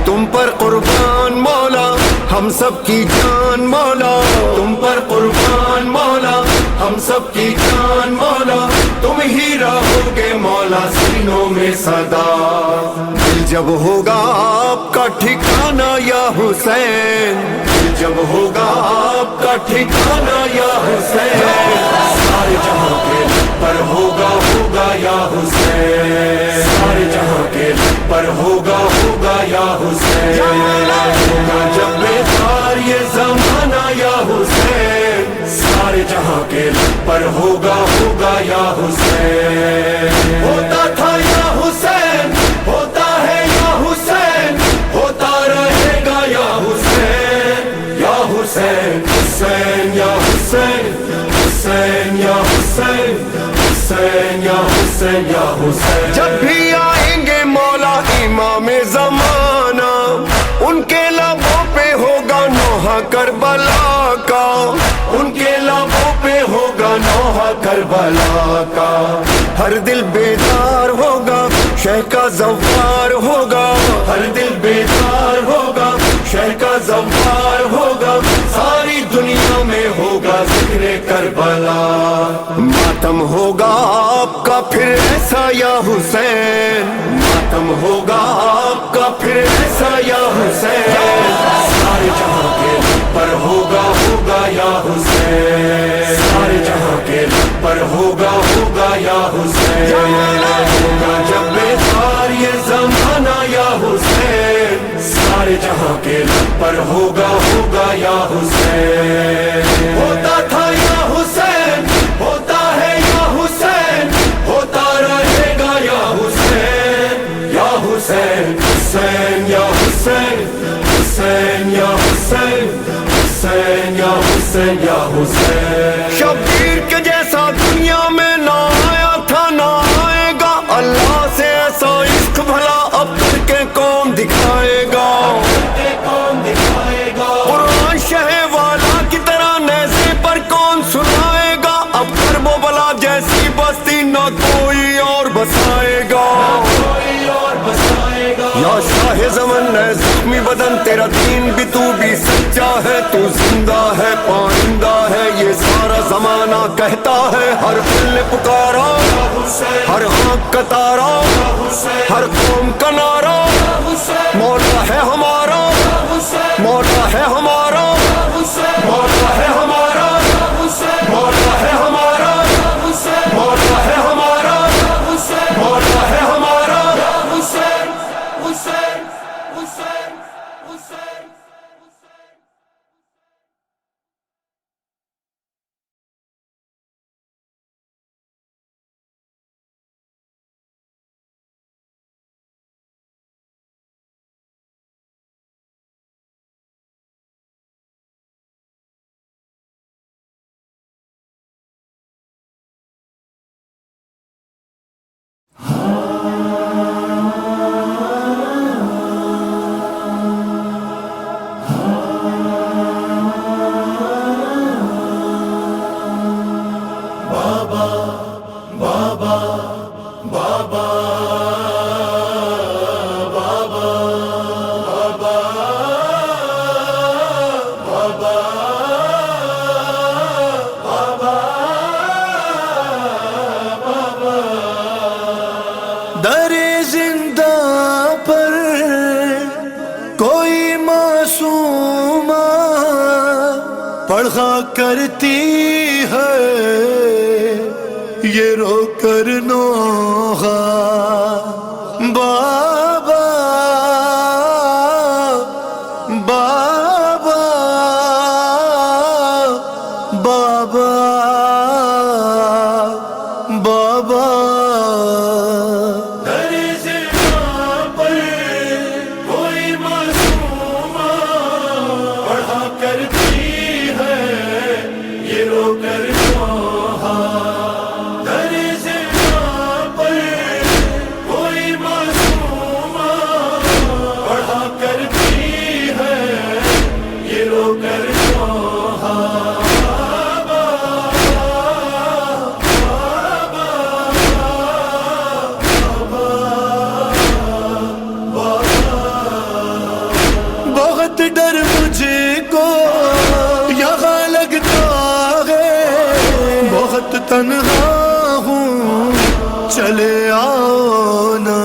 Speaker 8: تم پر قربان مولا ہم سب کی جان مولا تم پر قربان مولا ہم سب کی جان مولا تم ہی رہو گے مولا سینوں میں صدا دل جب ہوگا آپ کا ٹھکانہ یا حسین دل جب ہوگا آپ کا ٹھکانہ یا حسین سارے جہاں کے پر ہوگا ہوگا یا حسین سارے جہاں کے پر ہوگا ہوگا یا حسین ہوگا جب بیدار یہ زمانہ یا حسین سارے جہاں کے پر ہوگا ہوگا یا حسین ہوتا تھا یا حسین ہوتا ہے یا حسین ہوتا رہے گا یا حسین یا حسین حسین یا حسین حسین یا حسین حسین یا حسین یا حسین جب بھی آئیں گے مولا امام زمانہ ان کے لبوں پہ ہوگا نوحہ کربلا کا ان کے لبوں پہ ہوگا نوحہ کربلا کا ہر دل بیدار ہوگا شہ کا زوار ہوگا ہر دل بیدار ہوگا شہ کا زوار ہوگا ساری دنیا میں ہوگا ذکر کربلا ماتم ہوگا آپ کا پھر ایسا یا حسین ماتم ہوگا آپ کا پھر ایسا یا حسین سارے جہاں کے پر ہوگا ہوگا یا حسین سارے جہاں کے پر ہوگا ہوگا یا حسین ہوگا جب بیدار یہ زمانہ یا حسین سارے جہاں کے پر ہوگا ہوگا یا حسین ہوتا تھا یا حسین ہوتا ہے یا حسین ہوتا رہے گا یا حسین یا حسین حسین یا حسین حسین یا حسین حسین یا حسین. شبیر کے جیسا دنیا میں نہ آیا تھا نہ آئے گا, اللہ سے ایسا عشق بھلا اب کر کے کون دکھائے گا. قرآن شہ والا کی طرح نیزے پر کون سنائے گا, اب کرب و بلا جیسی بستی نہ کوئی اور بسائے گا. یا شاہ زمن ہے زخمی بدن تیرا دین بھی تو بھی سچا ہے, تو زندہ ہے پائندہ ہے یہ سارا زمانہ کہتا ہے. ہر دل نے پکارا, ہر آنکھ کا تارا, ہر قوم کا نعرہ, مولا ہے ہمارا, مولا ہے ہمارا, مولا ہے ہمارا, مولا ہے ہمارا, مولا ہے ہمارا, مولا ہے ہمارا. حسین حسین حسین حسین. در زندہ پر کوئی معصومہ پڑھا کرتی ہے یہ رو کر نوحہ. بابا بابا بابا بابا. ڈر مجھے کو یہاں لگتا ہے, بہت تنہا ہوں چلے آؤ نا.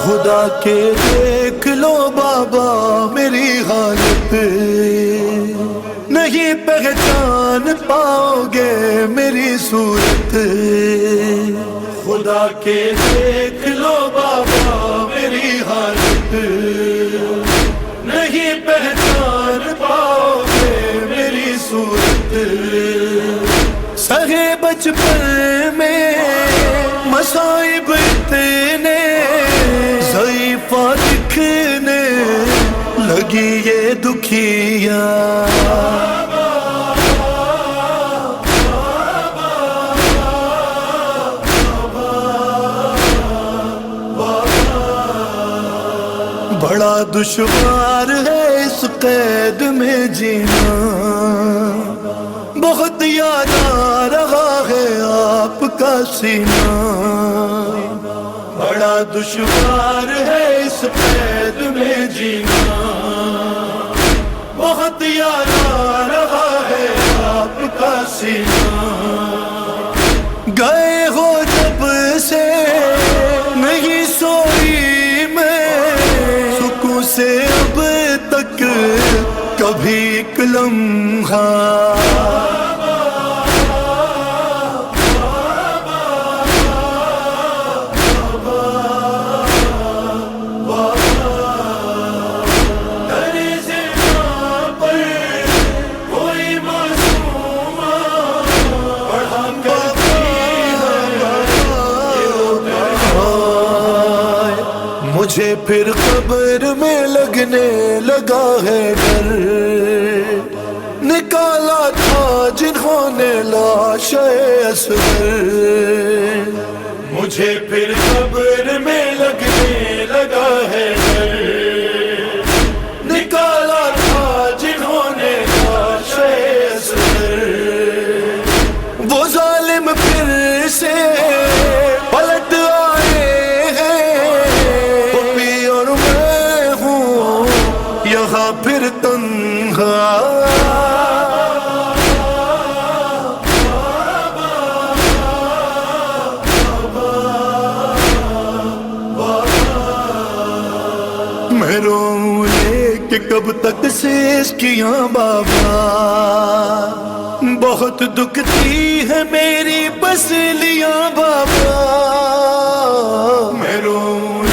Speaker 8: خدا کے دیکھ لو بابا میری حالت, نہیں پہچان پاؤ گے میری صورت. خدا کے دیکھ لو بابا میری حالت, نہیں پہچان پاؤ گے میری صورت. سہے بچپن میں مصائب اتنے ضعیفہ دکھنے لگی یہ دکھیا. بڑا دشوار ہے اس قید میں جینا, بہت یاد آ رہا ہے آپ کا سینہ. بڑا دشوار ہے اس قید میں جینا, بہت یاد آ رہا ہے آپ کا سینہ. گئے ہو جب سے نہیں سوئی میں, سکون سے اب تک کبھی ایک لمحہ. مجھے پھر قبر میں لگنے لگا ہے ڈر، نکالا تھا جنہوں نے لاش اصغر، مجھے پھر قبر میں لگنے لگا ہے ڈر، نکالا تھا جنہوں نے لاش اصغر، وہ ظالم پھر سے پلٹ آئے ہیں، پپی اور میں ہوں یہاں پھر تنہا، میں روؤں کہ کب تک سیس کیاں بابا، بہت دکھتی ہے میری پسلیاں بابا، میں روؤں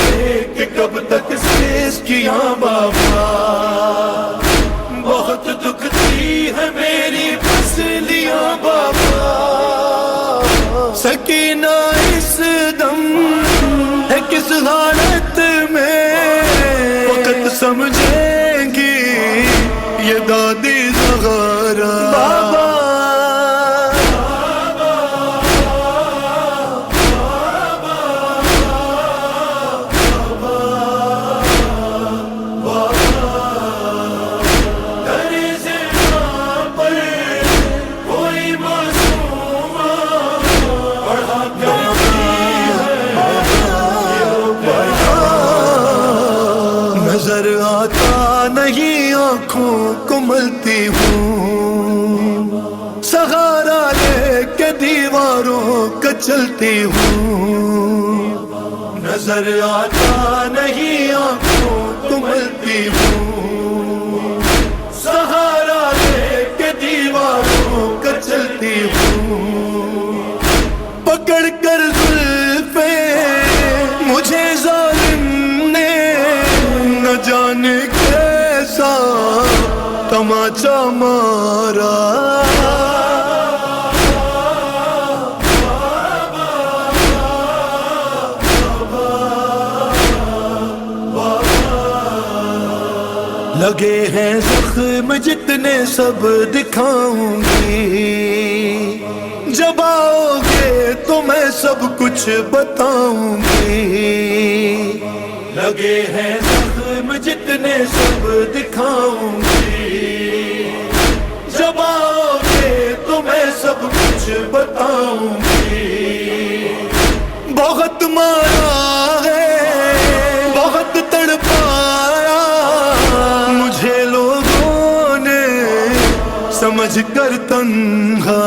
Speaker 8: کہ کب تک سیس کیاں بابا، بہت دکھتی ہے میری پسلیاں بابا، سکینہ اس دم ہے کس حالت میں، وقت سمجھیں گی یہ دادی زغارہ بابا، نظر آتا نہیں آنکھوں کو ملتی ہوں، سہارا لے کے دیواروں کا چلتی ہوں، نظر آتا نہیں آنکھوں کو ملتی ہوں، سہارا لے کے دیواروں کا چلتی ہوں، پکڑ کر زلفیں مجھے ظالم نے نہ جانے کیسا تماچا مارا، لگے ہیں زخم جتنے سب دکھاؤں گی، جب آؤ گے تو میں سب کچھ بتاؤں گی، لگے ہیں زخم جتنے سب دکھاؤں گی، جب آؤ گے تو میں سب کچھ بتاؤں گی، بہت مارا ہے بہت تڑپایا مجھے لوگوں نے سمجھ کر تنہا،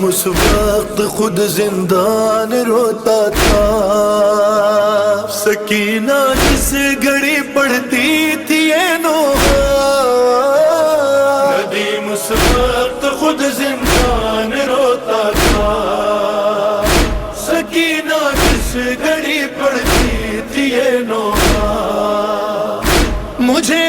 Speaker 8: اس وقت خود زندان روتا تھا، سکینہ جس گھڑی پڑھتی تھی یہ نوحہ، ندیم اس وقت خود زندان روتا تھا، سکینہ جس گھڑی پڑھتی تھی یہ نوحہ، مجھے